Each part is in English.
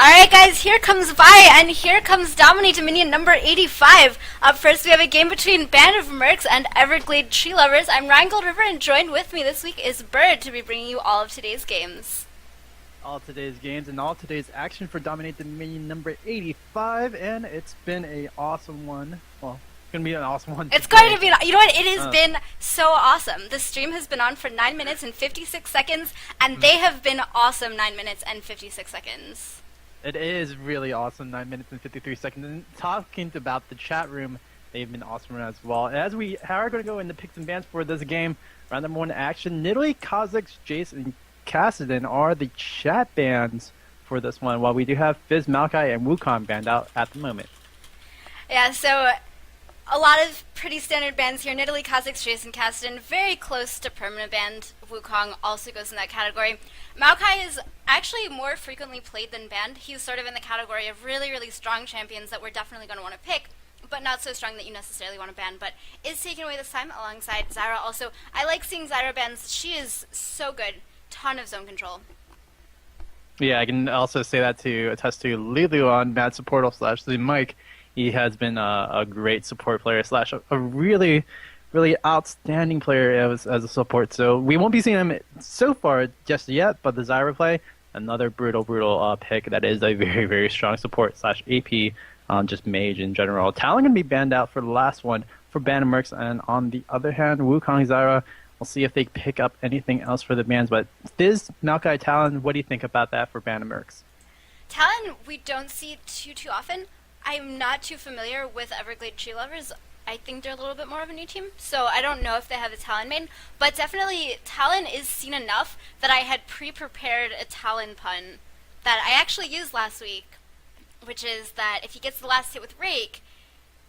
Alright guys, here comes Vi, and here comes DominateDominion number 85. Up first we have a game between Band of Mercs and Everglade Tree Lovers. I'm RheingoldRiver, and joined with me this week is Bird to be bringing you all of today's games. All today's games and all today's action for DominateDominion number 85, and it's been a awesome one. Well, it's gonna be an awesome one. It's going to be, you know what, it has been so awesome. The stream has been on for 9 minutes and 56 seconds, and they have been awesome 9 minutes and 56 seconds. It is really awesome, 9 minutes and 53 seconds. And talking about the chat room, they've been awesome as well. As we are going to go into picks and bans for this game, round number 1 action, Nidalee, Kha'Zix, Jayce, and Kassadin are the chat bans for this one, while we do have Fizz, Maokai, and Wukong banned out at the moment. Yeah, so a lot of pretty standard bans here. Nidalee, Kha'Zix, Jayce, and Kassadin, very close to permanent banned. Wukong also goes in that category. Maokai is actually more frequently played than banned. He's sort of in the category of really, really strong champions that we're definitely going to want to pick, but not so strong that you necessarily want to ban, but is taken away this time alongside Zyra. Also, I like seeing Zyra bans. She is so good. Ton of zone control. Yeah, I can also say that to attest to Lulu on Mad Supportal / the Mike. He has been a great support player / a really outstanding player as a support. So we won't be seeing him so far just yet, but the Zyra play, another brutal pick that is a very strong support / AP, just mage in general. Talon going to be banned out for the last one for Band of Mercs, and on the other hand, Wukong, Zyra, we'll see if they pick up anything else for the bans. But Fizz, Maokai, Talon, what do you think about that for Band of Mercs? Talon we don't see too often. I'm not too familiar with Everglade Tree Lovers. I think they're a little bit more of a new team, so I don't know if they have a Talon main, but definitely Talon is seen enough that I had pre-prepared a Talon pun that I actually used last week, which is that if he gets the last hit with Rake,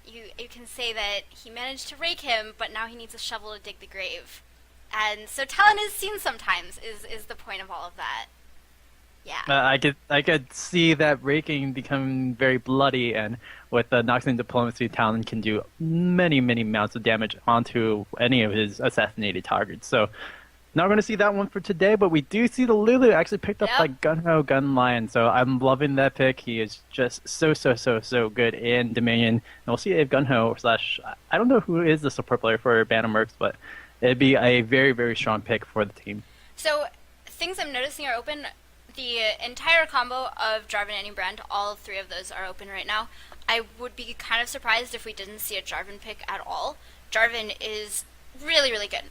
you can say that he managed to rake him, but now he needs a shovel to dig the grave. And so Talon is seen sometimes, is the point of all of that. Yeah. I could see that raking becoming very bloody, and with the Noxian Diplomacy, Talon can do many amounts of damage onto any of his assassinated targets. So not going to see that one for today, but we do see the Lulu actually picked up by Gunho Gunlion. So I'm loving that pick. He is just so good in Dominion. And we'll see if Gunho / I don't know who is the support player for Band of Mercs, but it'd be a very strong pick for the team. So things I'm noticing are open. The entire combo of Jarvan and Brand, all 3 of those are open right now. I would be kind of surprised if we didn't see a Jarvan pick at all. Jarvan is really good.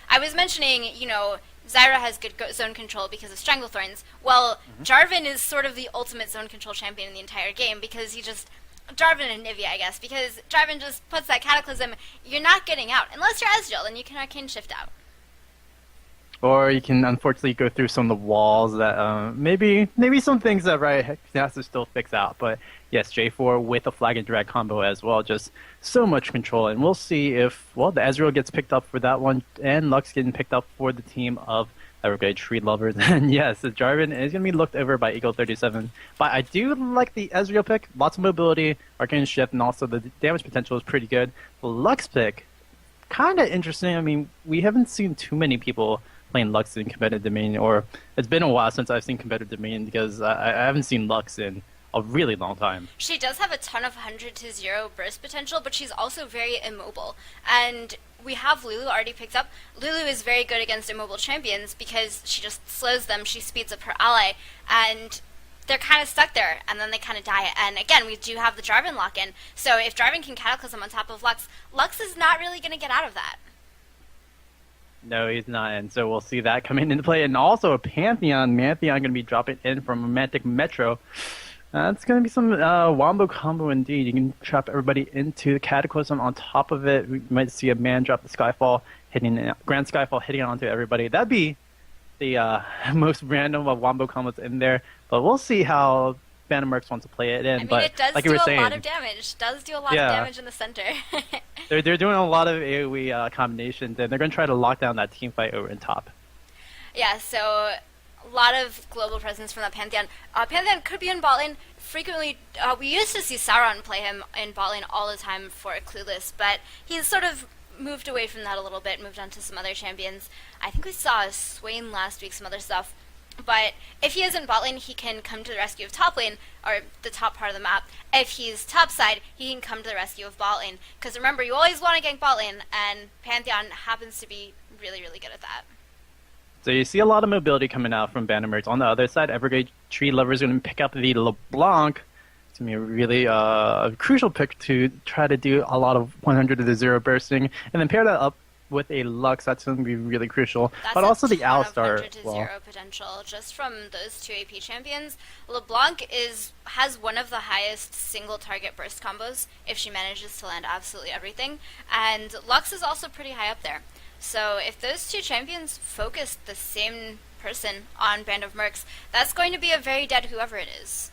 I was mentioning, Zyra has good zone control because of Stranglethorns. Well, Jarvan is sort of the ultimate zone control champion in the entire game because Jarvan and Nivea, I guess, because Jarvan just puts that Cataclysm. You're not getting out. Unless you're Ezreal, then you can Arcane Shift out. Or you can unfortunately go through some of the walls that maybe some things that Riot has to still fix out. But yes, J4 with a Flag and Drag combo as well, just so much control. And we'll see if the Ezreal gets picked up for that one, and Lux getting picked up for the team of Everglade Tree Lovers. And yes, the Jarvan is going to be looked over by Eagle37. But I do like the Ezreal pick, lots of mobility, Arcane Shift, and also the damage potential is pretty good. The Lux pick, kind of interesting. I mean, we haven't seen too many people playing Lux in competitive Dominion, or it's been a while since I've seen competitive Dominion because I haven't seen Lux in a really long time. She does have a ton of 100 to 0 burst potential, but she's also very immobile. And we have Lulu already picked up. Lulu is very good against immobile champions because she just slows them, she speeds up her ally, and they're kind of stuck there, and then they kind of die. And again, we do have the Jarvan lock-in, so if Jarvan can Cataclysm on top of Lux, Lux is not really going to get out of that. No, he's not, and so we'll see that coming into play. And also a Pantheon going to be dropping in from Romantic Metro. It's going to be some wombo combo indeed. You can trap everybody into the Cataclysm on top of it. We might see a man drop the Skyfall, Grand Skyfall hitting onto everybody. That'd be the most random of wombo combos in there, but we'll see how Band of Mercs wants to play it in. I mean, but it does like do you were a saying, lot of damage. Does do a lot of damage in the center. They're doing a lot of AoE combinations, and they're going to try to lock down that team fight over in top. Yeah, so a lot of global presence from that Pantheon. Pantheon could be in bot lane. Frequently, we used to see Sauron play him in bot lane all the time for Clueless, but he's sort of moved away from that a little bit, moved on to some other champions. I think we saw Swain last week, some other stuff. But if he is in bot lane, he can come to the rescue of top lane, or the top part of the map. If he's top side, he can come to the rescue of bot lane. Because remember, you always want to gank bot lane, and Pantheon happens to be really, really good at that. So you see a lot of mobility coming out from Bannermercs. On the other side, Everglade Tree Lover is going to pick up the LeBlanc. It's going to be a really crucial pick to try to do a lot of 100 to the 0 bursting, and then pair that up with a Lux. That's going to be really crucial. That's but also the Alistar. 100 to 0 potential just from those two AP champions. LeBlanc has one of the highest single target burst combos if she manages to land absolutely everything, and Lux is also pretty high up there. So if those two champions focus the same person on Band of Mercs, that's going to be a very dead whoever it is.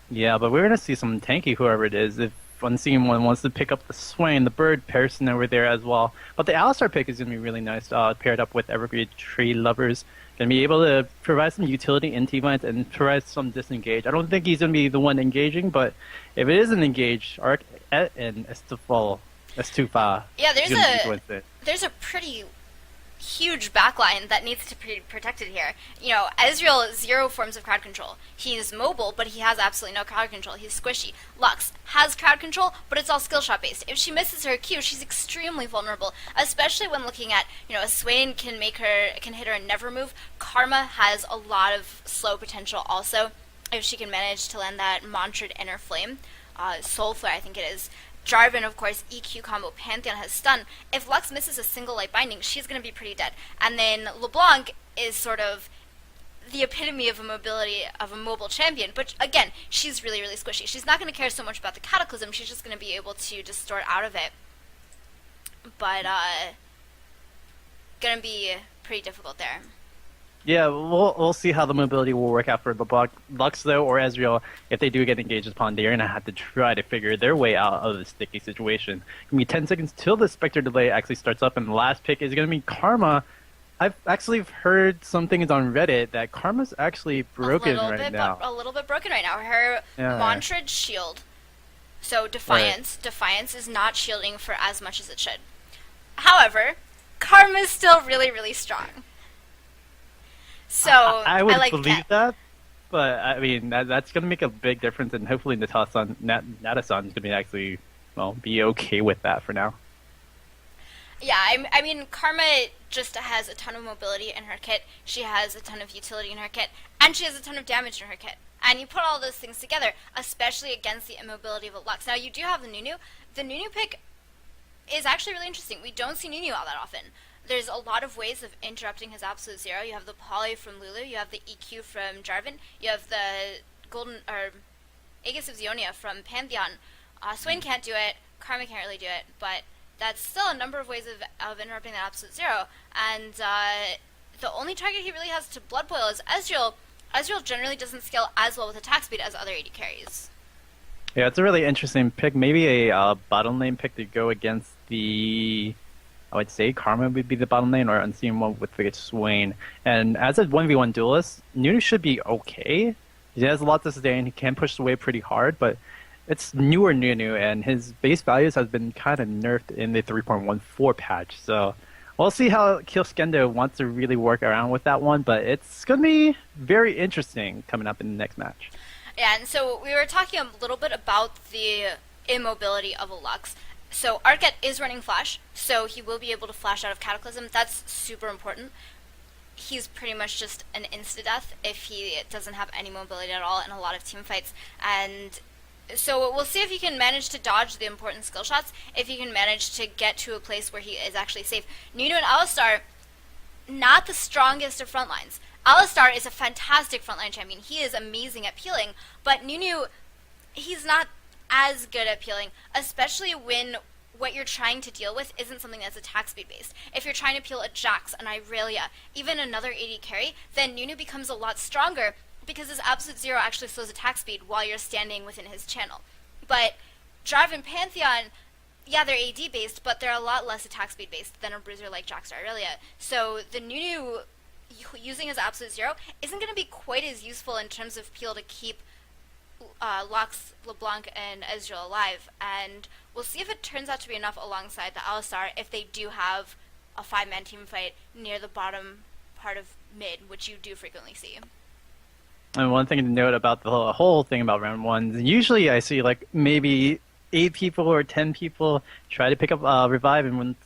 Yeah, but we're going to see some tanky whoever it is. If Unseen One wants to pick up the Swain, the bird person over there as well. But the Alistar pick is going to be really nice, paired up with Everglade Tree Lovers. Going to be able to provide some utility in T-Vines and provide some disengage. I don't think he's going to be the one engaging, but if it is an engage, Arc and Estefol. That's too far. Yeah, there's a pretty huge backline that needs to be protected here. You know, Ezreal, 0 forms of crowd control. He's mobile, but he has absolutely no crowd control. He's squishy. Lux has crowd control, but it's all skill shot based. If she misses her Q, she's extremely vulnerable, especially when looking at, you know, a Swain can hit her and never move. Karma has a lot of slow potential also, if she can manage to land that Mantra'd Inner Flame. Soul Flare, I think it is. Jarvan, of course, EQ combo, Pantheon has stun. If Lux misses a single light binding, she's going to be pretty dead. And then LeBlanc is sort of the epitome of a mobile champion. But again, she's really, really squishy. She's not going to care so much about the Cataclysm. She's just going to be able to distort out of it. But going to be pretty difficult there. Yeah, we'll see how the mobility will work out for LeBlanc. Lux, though, or Ezreal, if they do get engaged upon, they're going to have to try to figure their way out of the sticky situation. It's going to be 10 seconds till the Spectre delay actually starts up, and the last pick is going to be Karma. I've actually heard some things on Reddit that Karma's actually broken right now. A little bit broken right now. Her Mantra'd shield, so Defiance is not shielding for as much as it should. However, Karma's still really, really strong. So I would like believe that, but I mean that's going to make a big difference, and hopefully Natasan's going to actually be okay with that for now. Yeah, I mean Karma just has a ton of mobility in her kit. She has a ton of utility in her kit, and she has a ton of damage in her kit. And you put all those things together, especially against the immobility of a Lux. Now you do have the Nunu. The Nunu pick is actually really interesting. We don't see Nunu all that often. There's a lot of ways of interrupting his absolute 0. You have the poly from Lulu, you have the EQ from Jarvan, you have the Aegis of Zionia from Pantheon. Swain can't do it, Karma can't really do it, but that's still a number of ways of interrupting that absolute 0. And the only target he really has to blood boil is Ezreal. Ezreal generally doesn't scale as well with attack speed as other AD carries. Yeah, it's a really interesting pick. Maybe a bottom lane pick to go against the... I would say Karma would be the bottom lane, or Unseen One with the Swain. And as a 1v1 duelist, Nunu should be okay. He has a lot to sustain, he can push away pretty hard, but it's newer Nunu, and his base values has been kind of nerfed in the 3.14 patch. So we'll see how Killskendo wants to really work around with that one, but it's going to be very interesting coming up in the next match. Yeah, and so we were talking a little bit about the immobility of a Lux. So Arquette is running Flash, so he will be able to flash out of Cataclysm. That's super important. He's pretty much just an insta-death if he doesn't have any mobility at all in a lot of team fights. And so we'll see if he can manage to dodge the important skill shots, if he can manage to get to a place where he is actually safe. Nunu and Alistar, not the strongest of front lines. Alistar is a fantastic frontline champion. He is amazing at peeling, but Nunu, he's not as good at peeling, especially when what you're trying to deal with isn't something that's attack speed based. If you're trying to peel a Jax, an Irelia, even another AD carry, then Nunu becomes a lot stronger because his absolute 0 actually slows attack speed while you're standing within his channel. But Jarvan Pantheon, yeah, they're AD based, but they're a lot less attack speed based than a bruiser like Jax or Irelia. So the Nunu using his absolute 0 isn't going to be quite as useful in terms of peel to keep Lux, LeBlanc, and Ezreal alive, and we'll see if it turns out to be enough alongside the Alistar if they do have a 5-man team fight near the bottom part of mid, which you do frequently see. And one thing to note about the whole thing about round one, usually I see like maybe 8 people or 10 people try to pick up revive, and when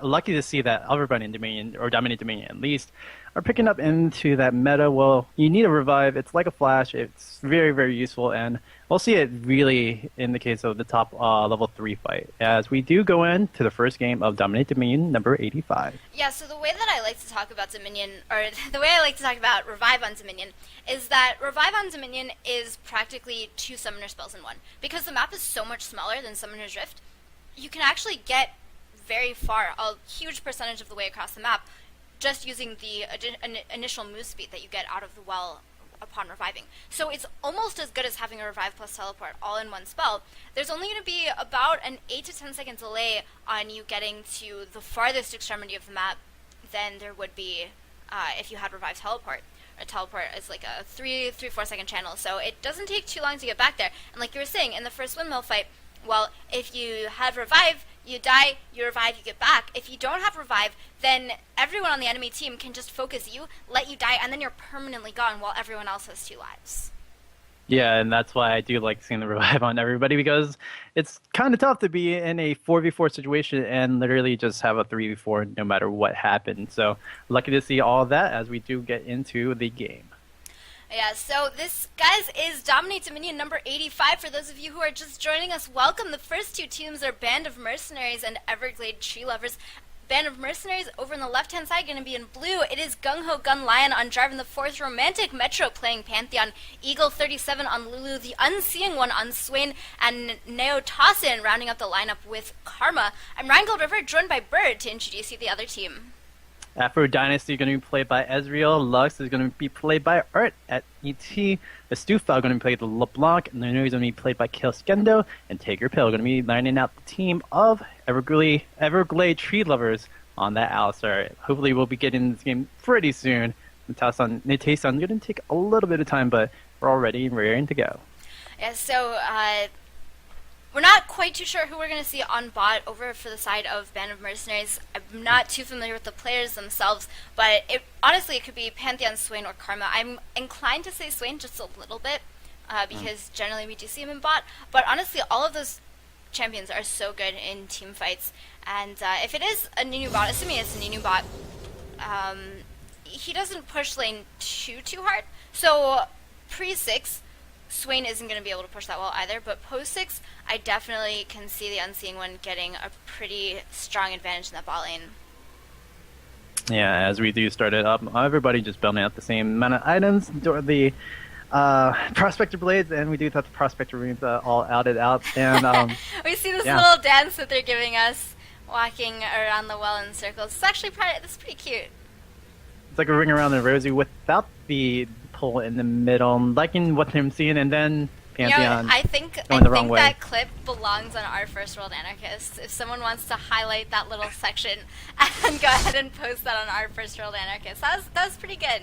lucky to see that everybody Dominion or DominateDominion at least are picking up into that meta. Well, you need a revive. It's like a flash. It's very, very useful, and we'll see it really in the case of the top level 3 fight, as we do go into the first game of DominateDominion number 85. Yeah, so the way that I like to talk about Dominion, or the way I like to talk about Revive on Dominion, is that Revive on Dominion is practically 2 Summoner spells in one. Because the map is so much smaller than Summoner's Rift, you can actually get very far, a huge percentage of the way across the map, just using the initial move speed that you get out of the well upon reviving. So it's almost as good as having a revive plus teleport all in one spell. There's only going to be about an 8 to 10 second delay on you getting to the farthest extremity of the map than there would be if you had revive teleport. Or teleport is like a 3-4 second channel, so it doesn't take too long to get back there. And like you were saying, in the first windmill fight, well, if you have revive, you die, you revive, you get back. If you don't have revive, then everyone on the enemy team can just focus you, let you die, and then you're permanently gone while everyone else has 2 lives. Yeah, and that's why I do like seeing the revive on everybody, because it's kind of tough to be in a 4v4 situation and literally just have a 3v4 no matter what happens. So lucky to see all of that as we do get into the game. Yeah, so this, guys, is DominateDominion number 85. For those of you who are just joining us, welcome. The first 2 teams are Band of Mercenaries and Everglade Tree Lovers. Band of Mercenaries over on the left-hand side going to be in blue. It is Gung Ho Gun Lion on Jarvan the 4th, Romantic Metro playing Pantheon, Eagle37 on Lulu, the Unseeing One on Swain, and Neo Tossin rounding up the lineup with Karma. I'm RheingoldRiver, joined by Bird to introduce you the other team. Afro Dynasty going to be played by Ezreal+Lux is going to be played by Art at ET. The Stufel going to be played by LeBlanc. Nunu is going to be played by Kilskendo. And Take Your Pill going to be lining out the team of Everglade Tree Lovers on that Alistar. Hopefully we'll be getting this game pretty soon. Nitasan going to take a little bit of time, but we're all ready and raring to go. Yeah, so we're not quite too sure who we're going to see on bot over for the side of Band of Mercenaries. I'm not too familiar with the players themselves, but honestly it could be Pantheon, Swain, or Karma. I'm inclined to say Swain just a little bit, because generally we do see him in bot, but honestly all of those champions are so good in team fights, and if it is a Nunu bot, assuming it's a Nunu bot, he doesn't push lane too hard, so pre-6, Swain isn't going to be able to push that well either, but post-6, I definitely can see the Unseeing One getting a pretty strong advantage in that bot lane. Yeah, as we do start it up, everybody just building out the same amount of items, the Prospector Blades, and we do have the Prospector Runes all outed out. And we see this little dance that they're giving us, walking around the well in circles. It's actually pretty cute. It's like a ring around the rosy without the pull in the middle. I'm liking what I'm seeing, and then Pantheon I think that clip belongs on our First World Anarchists. If someone wants to highlight that little section and go ahead and post that on our First World Anarchists, that was pretty good.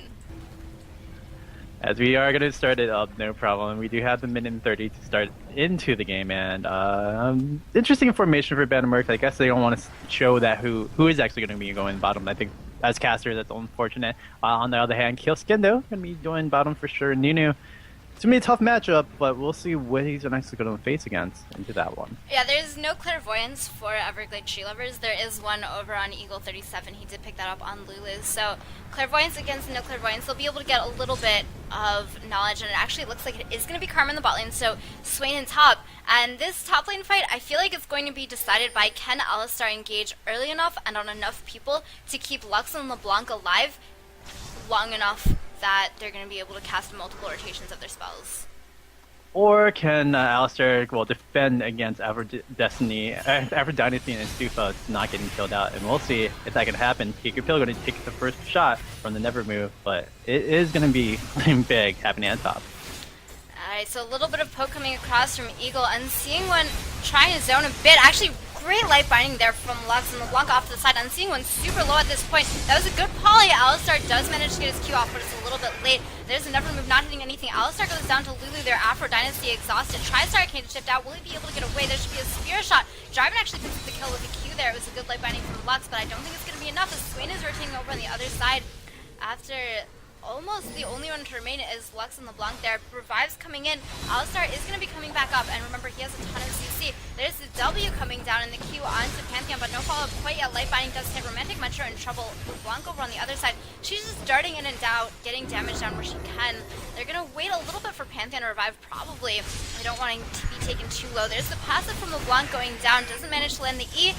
As we are going to start it up, no problem. We do have the minute and 30 to start into the game, and interesting information for Band of Merc. I guess they don't want to show that who is actually going to be going bottom. I think as caster, that's unfortunate. On the other hand, Kilskendo going to be going bottom for sure. Nunu, it's going to be a tough matchup, but we'll see what he's actually going to face against into that one. Yeah, there's no Clairvoyance for Everglade Tree Lovers. There is one over on Eagle37. He did pick that up on Lulu. So Clairvoyance against no Clairvoyance, they'll be able to get a little bit of knowledge, and it actually looks like it is going to be Karma in the bot lane, so Swain in top. And this top lane fight, I feel like it's going to be decided by can Alistar engage early enough and on enough people to keep Lux and LeBlanc alive long enough that they're going to be able to cast multiple rotations of their spells. Or can Alistar defend against Ever Dynasty and Stufa not getting killed out, and we'll see if that can happen. Take Your Pill going to take the first shot from the Never move, but it is going to be something big happening at top. Alright, so a little bit of poke coming across from Eagle, Unseeing One trying to zone a bit. Actually, great light binding there from Lux, and LeBlanc off to the side. Unseeing One super low at this point. That was a good poly. Alistar does manage to get his Q off, but it's a little bit late. There's a Never move not hitting anything. Alistar goes down to Lulu there. Afro Dynasty exhausted. Tries to arcane shift out. Will he be able to get away? There should be a spear shot. Jarvan actually picks up the kill with a Q there. It was a good light binding from Lux, but I don't think it's going to be enough as Swain is rotating over on the other side. after almost the only one to remain is Lux and LeBlanc there. Revive's coming in. Alistar is going to be coming back up, and remember, he has a ton of CC. There's the W coming down in the queue onto Pantheon, but no follow-up quite yet. Light Binding does hit. Romantic Metro in trouble. LeBlanc over on the other side. She's just darting in and out, getting damage down where she can. They're going to wait a little bit for Pantheon to revive, probably. They don't want to be taken too low. There's the passive from LeBlanc going down. Doesn't manage to land the E.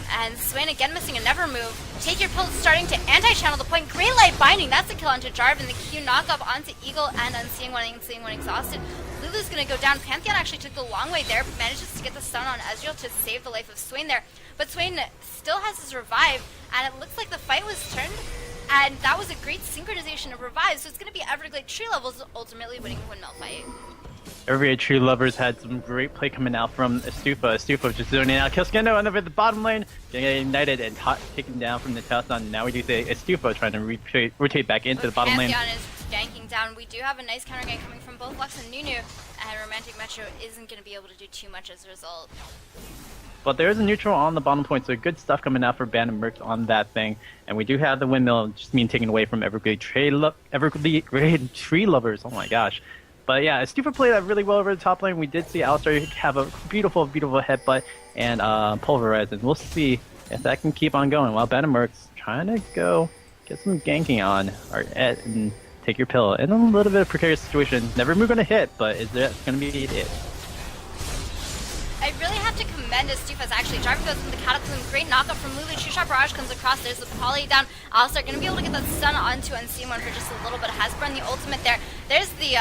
And Swain again missing a never move. Take Your Pill starting to anti-channel the point. Great Light Binding. That's a kill onto Jarvan. The Q knock up onto Eagle and Unseeing One. Unseeing One exhausted. Lulu's going to go down. Pantheon actually took the long way there. Manages to get the stun on Ezreal to save the life of Swain there. But Swain still has his revive. And it looks like the fight was turned. And that was a great synchronization of revives. So it's going to be Everglade tree levels ultimately winning the windmill fight. Everglade Tree Lovers had some great play coming out from Astufa. Astufa just zoning out. Kilskendo over the bottom lane, getting ignited and taken down from the Talon. Now we do see Astufa trying to rotate back into the bottom lane. Pantheon is ganking down. We do have a nice counter gank coming from both Lux and Nunu, and Romantic Metro isn't going to be able to do too much as a result. But there is a neutral on the bottom point, so good stuff coming out for Ban and Mercs on that thing. And we do have the windmill just being taken away from Everglade Tree Lovers. Oh my gosh. But yeah, Astufa played that really well over the top lane. We did see Alistar have a beautiful, beautiful headbutt and pulverize, and we'll see if that can keep on going. While Mercs trying to go get some ganking on and Take Your Pill in a little bit of precarious situation. Never going to hit, but is that going to be it? I really have to commend Astufa's actually. Jarvan goes into the Cataclysm. Great knockup from Lulu. Two-shot barrage comes across. There's the poly down. Alistar going to be able to get that stun onto Unseen One for just a little bit. Has burned the ultimate there. There's the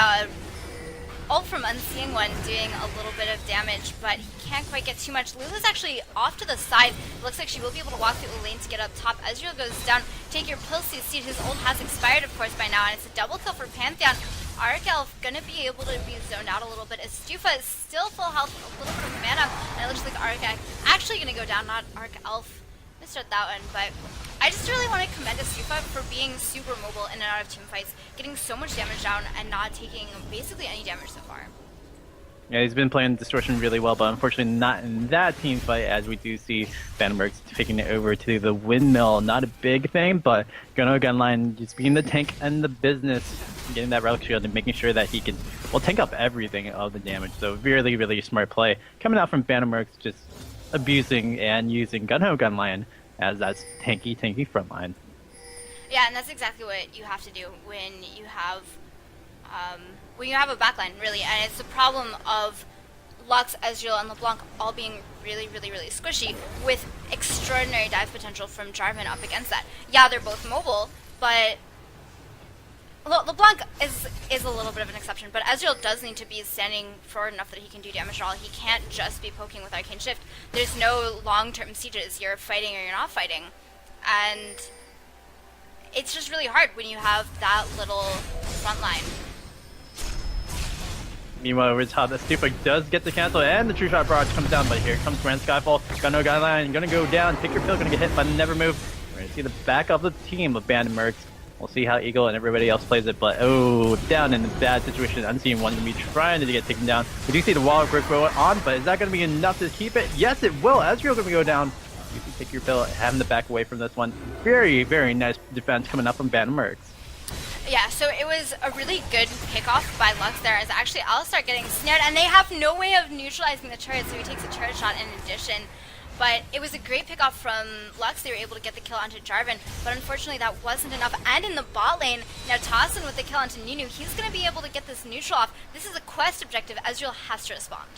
ult from Unseeing One doing a little bit of damage, but he can't quite get too much. Lulu's actually off to the side. Looks like she will be able to walk through the lane to get up top. Ezreal goes down. Take Your Pill, CC. His ult has expired, of course, by now, and it's a double kill for Pantheon. Arc Elf gonna be able to be zoned out a little bit. Astufa is still full health, a little bit of mana, and it looks like Arc actually gonna go down, not Arc Elf. Missed that one, but I just really want to commend Astufa for being super mobile in and out of team fights, getting so much damage down and not taking basically any damage so far. Yeah, he's been playing Distortion really well, but unfortunately not in that team fight, as we do see Vandenberg taking it over to the windmill. Not a big thing, but Gunline just being the tank and the business, getting that relic shield and making sure that he can, well, tank up everything of the damage. So really, really smart play coming out from Vandenberg, just abusing and using Gunline as that tanky front line. Yeah, and that's exactly what you have to do when you have a backline, really, and it's the problem of Lux, Ezreal, and LeBlanc all being really, really, really squishy with extraordinary dive potential from Jarvan up against that. Yeah, they're both mobile, but LeBlanc is a little bit of an exception, but Ezreal does need to be standing forward enough that he can do damage at all. He can't just be poking with Arcane Shift. There's no long-term sieges. You're fighting or you're not fighting, and it's just really hard when you have that little front line. Meanwhile, over top, the Stupa does get the cancel, and the True Shot Barrage comes down, but here comes Grand Skyfall. Gunline gonna go down, Take Your Pill, gonna get hit, but never move. We're gonna see the back of the team of Bandit Mercs. We'll see how Eagle and everybody else plays it, but down in a bad situation. Unseen One gonna be trying to get taken down. We do see the wall of brick going on, but is that gonna be enough to keep it? Yes, it will. Ezreal gonna go down. You can Take Your Pill, having to back away from this one. Very, very nice defense coming up from Bandit Mercs. Yeah, so it was a really good pickoff by Lux there, as actually Alistar getting snared, and they have no way of neutralizing the turret, so he takes a turret shot in addition. But it was a great pickoff from Lux. They were able to get the kill onto Jarvan, but unfortunately that wasn't enough. And in the bot lane, now Tassin with the kill onto Nunu, he's going to be able to get this neutral off. This is a quest objective. Ezreal has to respond.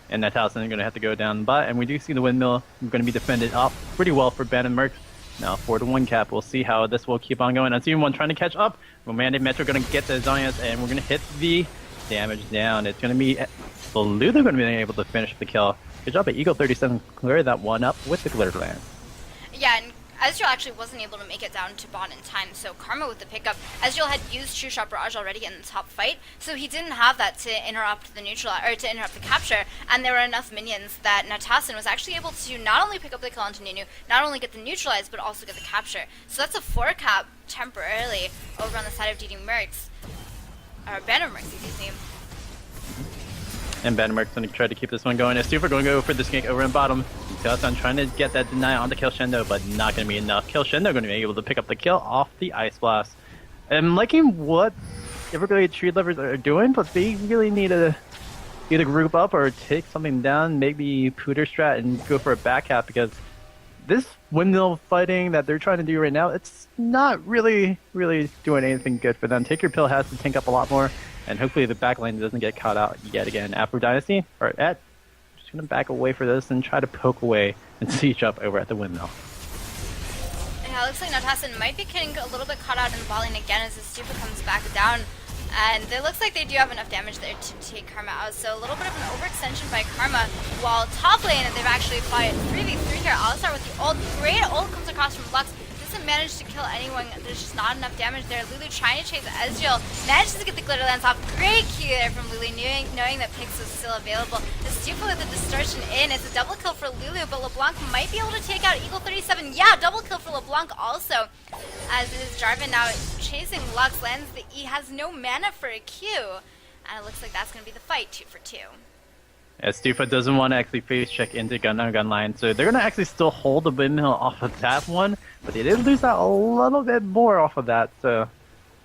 And that Talon is going to have to go down the bot, and we do see the windmill going to be defended off pretty well for Ben and Merc. Now 4-1 cap. We'll see how this will keep on going. Unseen One trying to catch up. Romantic Metro going to get the Zonias, and we're going to hit the damage down. It's going to be Lulu going to be able to finish the kill. Good job at Eagle37 clear that one up with the Glitter Lance. Yeah, and Ezreal actually wasn't able to make it down to bot in time, so Karma with the pickup. Ezreal had used True Shot Barrage already in the top fight, so he didn't have that to interrupt the neutral or to interrupt the capture, and there were enough minions that Natassin was actually able to not only pick up the kill onto Nunu, not only get the neutralize, but also get the capture. So that's a 4 cap temporarily over on the side of DD Mercs, or Banner Mercs, excuse me. And Bannermark's going to try to keep this one going. Astufa going to go for the gank over in bottom. Talon trying to get that deny on the Kill Shendo, but not going to be enough. Kill Shendo going to be able to pick up the kill off the Ice Blast. I'm liking what Everglade tree lovers are doing, but they really need to either group up or take something down, maybe Pooter strat and go for a back half, because this windmill fighting that they're trying to do right now, it's not really doing anything good for them. Take Your Pill has to tank up a lot more, and hopefully the back lane doesn't get caught out yet again. Afro Dynasty, or at, just gonna back away for this and try to poke away and siege up over at the windmill. Yeah, it looks like Natassin might be getting a little bit caught out in the ball lane again as the Stupa comes back down. And it looks like they do have enough damage there to take Karma out. So a little bit of an overextension by Karma. While top lane, they've actually fought 3v3 here. Alistar with the ult. Great ult comes across from Lux. Doesn't manage to kill anyone. There's just not enough damage there. Lulu trying to chase Ezreal. Manages to get the glitter lance off. Great Q there from Lulu, knowing that Pix was still available. The Stupa with the distortion in. It's a double kill for Lulu, but LeBlanc might be able to take out Eagle37. Yeah, double kill for LeBlanc also. As it is Jarvan now chasing Lux, lands the E, has no mana for a Q. And it looks like that's going to be the fight, 2 for 2. Yeah, Stupa doesn't want to actually face check into gun line, so they're going to actually still hold the windmill off of that one, but they did lose out a little bit more off of that, so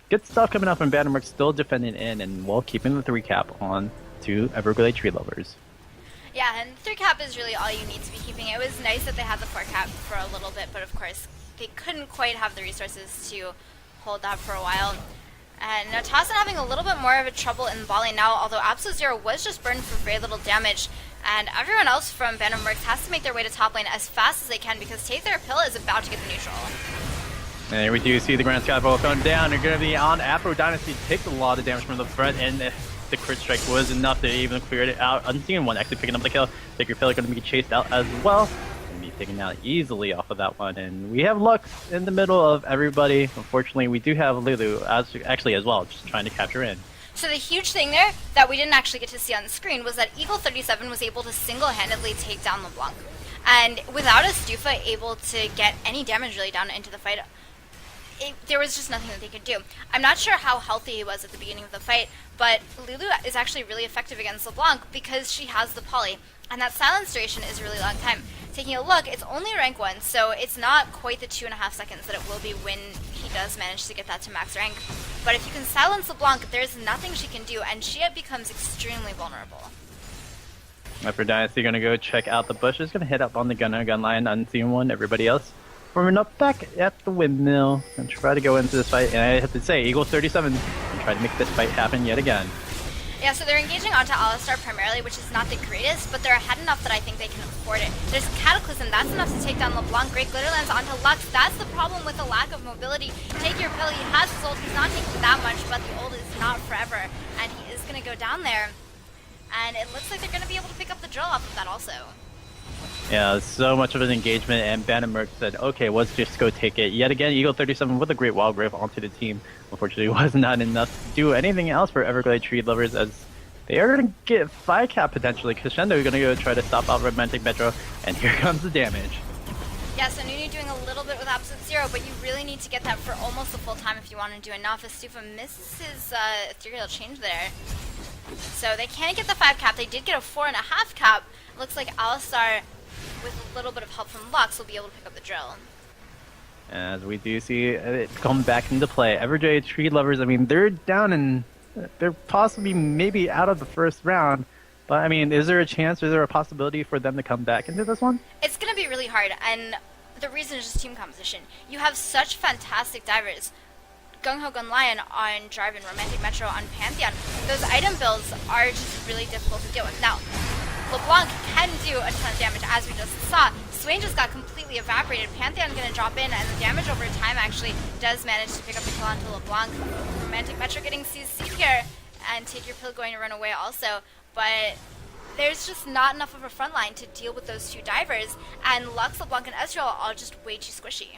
good stuff coming up from Bannermark, still defending in, and while keeping the 3 cap on to Everglade tree lovers. Yeah, and 3 cap is really all you need to be keeping. It was nice that they had the 4 cap for a little bit, but of course they couldn't quite have the resources to hold that for a while. And Natassin having a little bit more of a trouble in ball lane now, although Absolute Zero was just burned for very little damage. And everyone else from Bannermark has to make their way to top lane as fast as they can because Take Their Pill is about to get the neutral. And here we do see the Grand Sky Ball thrown down. They're going to be on Afro Dynasty, takes a lot of damage from the front, and the crit strike was enough to even clear it out. Unseen One actually picking up the kill. Take Your Pill are going to be chased out as well. Be taken out easily off of that one, and we have Lux in the middle of everybody. Unfortunately, we do have Lulu as well, just trying to capture in. So the huge thing there that we didn't actually get to see on the screen was that Eagle37 was able to single-handedly take down LeBlanc, and without a Stufa able to get any damage really down into the fight, there was just nothing that they could do. I'm not sure how healthy he was at the beginning of the fight, but Lulu is actually really effective against LeBlanc because she has the poly, and that silence duration is a really long time. Taking a look, it's only rank 1, so it's not quite the 2.5 seconds that it will be when he does manage to get that to max rank. But if you can silence LeBlanc, there's nothing she can do, and she becomes extremely vulnerable. After Dynasty going to go check out the bushes, going to hit up on the gun line, Unseen One, everybody else forming up back at the windmill and try to go into this fight. And I have to say, Eagle37 and try to make this fight happen yet again. Yeah, so they're engaging onto Alistar primarily, which is not the greatest, but they're ahead enough that I think they can afford it. There's Cataclysm, that's enough to take down LeBlanc. Great glitter lands onto Lux. That's the problem with the lack of mobility. Take Your Pill, he has his ult, he's not taking that much, but the ult is not forever, and he is going to go down there. And it looks like they're going to be able to pick up the drill off of that also. Yeah, so much of an engagement, and Bannermark said, okay, let's just go take it. Yet again, Eagle37 with a great Wild Grave onto the team. Unfortunately, was not enough to do anything else for Everglade tree lovers, as they are going to get 5 cap potentially. Crescendo is going to go try to stop out Romantic Metro, and here comes the damage. Yeah, so Nunu doing a little bit with Absolute Zero, but you really need to get that for almost the full time if you want to do enough. As Stufa misses his ethereal change there. So they can't get the 5 cap. They did get a 4.5 cap. Looks like Alistar, with a little bit of help from Lux, will be able to pick up the drill. As we do see it come back into play. Everglade tree lovers, I mean, they're down and they're possibly maybe out of the first round. But, I mean, is there a chance, is there a possibility for them to come back into this one? It's going to be really hard, and the reason is just team composition. You have such fantastic divers. Gung Ho Gun Lion on Jarvan, Romantic Metro on Pantheon. Those item builds are just really difficult to deal with. Now, LeBlanc can do a ton of damage, as we just saw. Swain just got completely evaporated. Pantheon going to drop in, and the damage over time actually does manage to pick up the kill onto LeBlanc. Romantic Metro getting CC'd here, and Take Your Pill going to run away also. But there's just not enough of a front line to deal with those 2 divers, and Lux, LeBlanc, and Ezreal are all just way too squishy.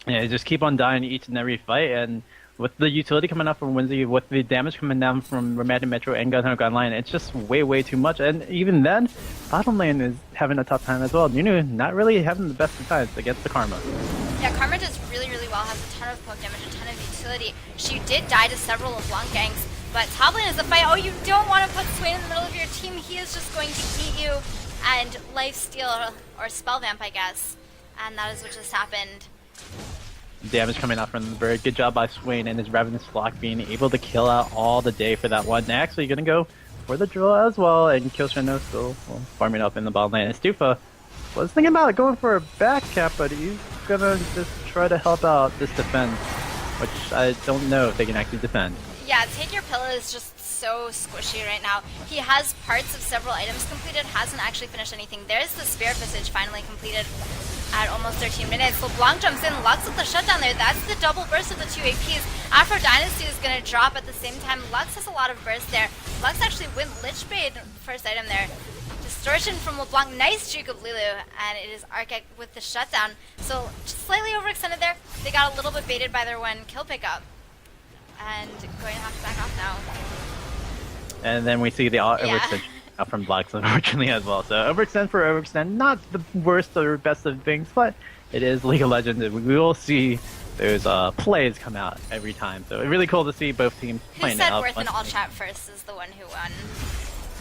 Yeah, they just keep on dying each and every fight, and with the utility coming up from Winsy, with the damage coming down from Romantic Metro and Gun Ho Gun Lion, it's just way too much. And even then, bottom lane is having a tough time as well. Nunu not really having the best of times against the Karma. Yeah, Karma does really well, has a ton of poke damage, a ton of utility. She did die to several LeBlanc ganks, but top lane is a fight. Oh, you don't want to put Swain in the middle of your team. He is just going to eat you and lifesteal or spell vamp, I guess. And that is what just happened. Damage coming out from the bird. Good job by Swain and his Ravenous Flock being able to kill out all the day for that one. Actually gonna go for the drill as well, and kill Shenno still farming up in the bottom lane. And Stufa was thinking about going for a back cap, but he's gonna just try to help out this defense, which I don't know if they can actually defend. Yeah, Take Your Pill is just so squishy right now. He has parts of several items completed, hasn't actually finished anything. There's the Spirit Visage finally completed at almost 13 minutes. LeBlanc jumps in, Lux with the shutdown there. That's the double burst of the two APs. Afro Dynasty is going to drop at the same time. Lux has a lot of burst there. Lux actually went Lichbait first item there. Distortion from LeBlanc, nice juke of Lulu, and it is Arcec with the shutdown. So just slightly overextended there. They got a little bit baited by their one kill pickup. And going to have to back off now. And then we see the overextension out from Blacks, unfortunately, as well. So overextend for overextend, not the worst or best of things, but it is League of Legends, and we will see those plays come out every time. So it's really cool to see both teams playing it up. Who said Worth in all chat first is the one who won?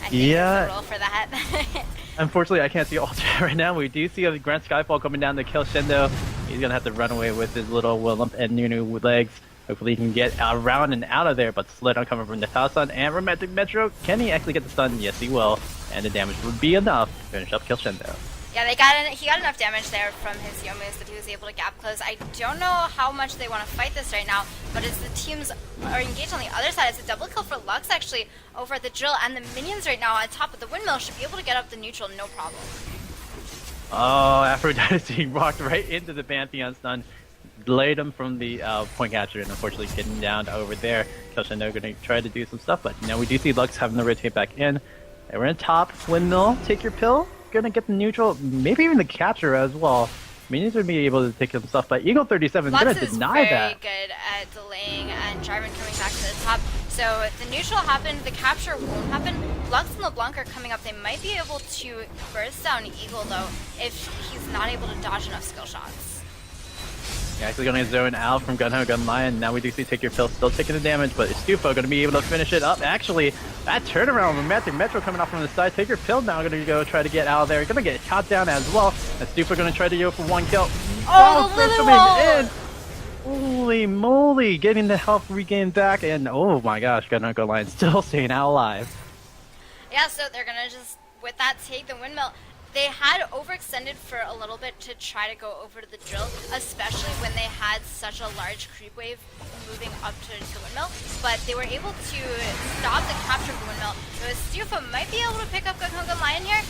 I think yeah. the rule for that. Unfortunately, I can't see all chat right now. We do see a Grand Skyfall coming down to kill Shindo. He's going to have to run away with his little Willump and Nunu with legs. Hopefully he can get around and out of there, but Slid on coming from the Talon and Romantic Metro. Can he actually get the stun? Yes, he will. And the damage would be enough to finish up Kill Shindo. Yeah, he got enough damage there from his Yomus that he was able to gap close. I don't know how much they want to fight this right now, but as the teams are engaged on the other side, it's a double kill for Lux actually over at the drill, and the minions right now on top of the windmill should be able to get up the neutral no problem. Oh, Aphrodite walked right into the Pantheon stun. Delayed him from the point capture, and unfortunately getting down over there. Kassadin going to try to do some stuff, but now we do see Lux having to rotate back in. And we're in top windmill. Take your pill. Gonna get the neutral, maybe even the capture as well. Minions would be able to take some stuff, but Eagle37 is gonna deny that. Lux is very good at delaying, and Jarvan coming back to the top. So the neutral happened, the capture won't happen. Lux and LeBlanc are coming up. They might be able to burst down Eagle though if he's not able to dodge enough skill shots. Yeah, actually going to zone out from Gunho Gun Lion. Now we do see Take Your Pill still taking the damage, but Stufa going to be able to finish it up. Actually, that turnaround with Romantic Metro coming off from the side. Take Your Pill now going to go try to get out of there. Going to get caught down as well. And Stufa going to try to go for one kill. Oh, the coming in. Holy moly, getting the health regain back, and oh my gosh, Gunho Gun Lion still staying out alive. Yeah, so they're going to just, with that, take the windmill. They had overextended for a little bit to try to go over to the drill, especially when they had such a large creep wave moving up to the windmill, but they were able to stop the capture of the windmill. So Stufa might be able to pick up Gunho Gun Lion here.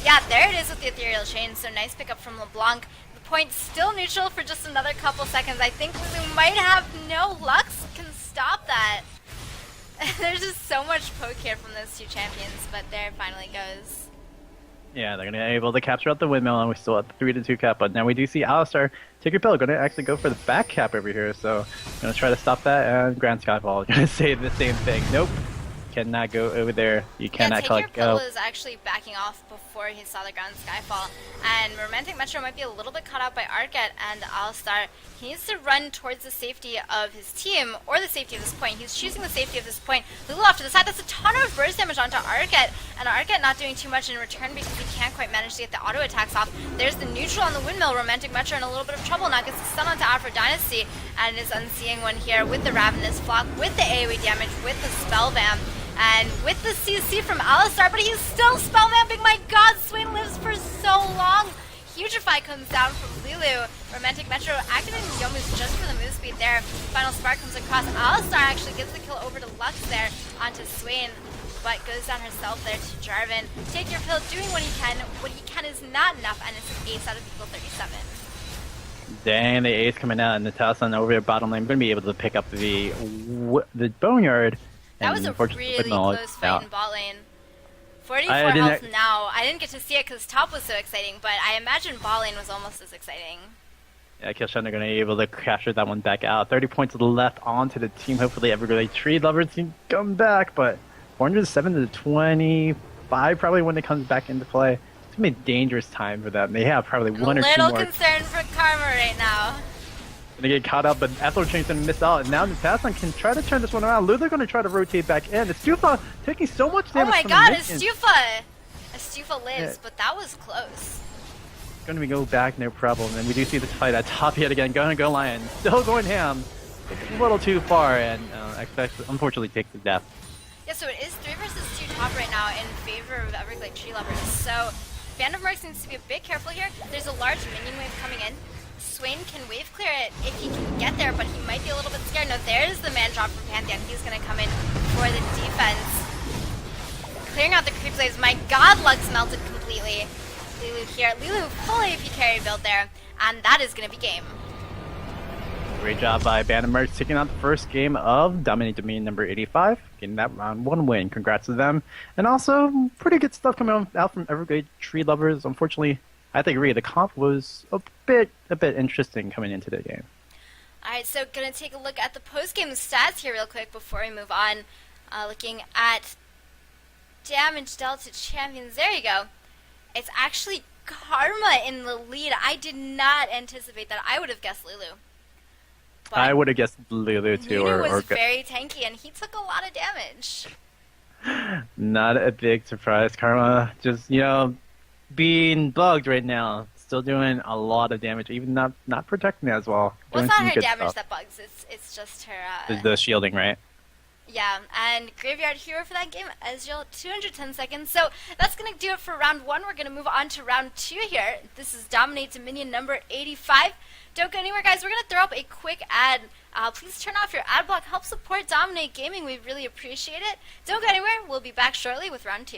Yeah, there it is with the Ethereal Chain, so nice pickup from LeBlanc. The point still neutral for just another couple seconds. I think Lulu might have no Lux can stop that. There's just so much poke here from those two champions, but there it finally goes. Yeah, they're going to be able to capture out the windmill, and we still have the 3-2 cap, but now we do see Alistar Take Your Pill going to actually go for the back cap over here, so going to try to stop that, and Grand Skyfall going to say the same thing. Nope, cannot go over there. You cannot collect. Take Your Pill is actually backing off before he saw the Grand Skyfall, and Romantic Metro might be a little bit caught out by Arcet and Alistar. He needs to run towards the safety of his team, or the safety of this point. He's choosing the safety of this point. Lulu off to the side, that's a ton of burst damage onto Arcet, and Arcet not doing too much in return because he can't quite manage to get the auto attacks off. There's the neutral on the windmill. Romantic Metro in a little bit of trouble now, gets the stun onto Afro Dynasty, and is unseeing one here with the Ravenous Flock, with the AoE damage, with the Spell Vamp. And with the CC from Alistar, but he's still spell vamping. My god, Swain lives for so long. Hugify comes down from Lulu. Romantic Metro activating Yomu's just for the move speed there. Final Spark comes across. Alistar actually gets the kill over to Lux there onto Swain, but goes down herself there to Jarvan. Take Your Pill doing what he can. What he can is not enough, and it's an ace out of Eagle 37. Dang, the ace coming out, and the Talon over there bottom lane going to be able to pick up the Boneyard. That was a really close fight in bot lane. 44 health now. I didn't get to see it because top was so exciting, but I imagine bot lane was almost as exciting. Yeah, Kassadin are going to be able to capture that one back out. 30 points left onto the team. Hopefully Everglade Tree Lovers can come back, but 407 to 25 probably when it comes back into play. It's going to be a dangerous time for them. They have probably one or two more. A little concerned for Karma right now. Gonna get caught up, but Ethel Chain's gonna miss out, and now the Talon can try to turn this one around. Lulu gonna try to rotate back in. It's Stufa taking so much damage. Oh my god, it's Stufa! Stufa lives, but that was close. going to go back, no problem. And we do see the fight at top yet again. Going to go Lion. Still going ham. It's a little too far, and unfortunately takes the death. Yeah, so it is 3 versus 2 top right now in favor of Everglade Tree Lovers. So Band of Mercs needs to be a bit careful here. There's a large minion wave coming in. Swain can wave clear it if he can get there, but he might be a little bit scared. No, there's the man drop from Pantheon. He's going to come in for the defense. Clearing out the creep waves. My god, Lux melted completely. Lulu here. Lulu full AP carry build there, and that is going to be game. Great job by Band of Mercs taking out the first game of DominateDominion number 85, getting that round 1 win. Congrats to them. And also, pretty good stuff coming out from Everglade Tree Lovers. Unfortunately, I think the comp was a bit interesting coming into the game. Alright, so gonna take a look at the post-game stats here real quick before we move on. Looking at damage dealt to champions. There you go. It's actually Karma in the lead. I did not anticipate that. I would have guessed Lulu. But I would have guessed Lulu too. Lulu was very tanky, and he took a lot of damage. Not a big surprise. Karma just, being bugged right now. Still doing a lot of damage, even not protecting as well. Well, Doing it's some not her good damage stuff. that bugs. It's just her. It's the shielding, right? Yeah, and Graveyard Hero for that game, Ezreal, 210 seconds. So that's going to do it for round 1. We're going to move on to round 2 here. This is DominateDominion number 85. Don't go anywhere, guys. We're going to throw up a quick ad. Please turn off your ad block. Help support Dominate Gaming. We really appreciate it. Don't go anywhere. We'll be back shortly with round 2.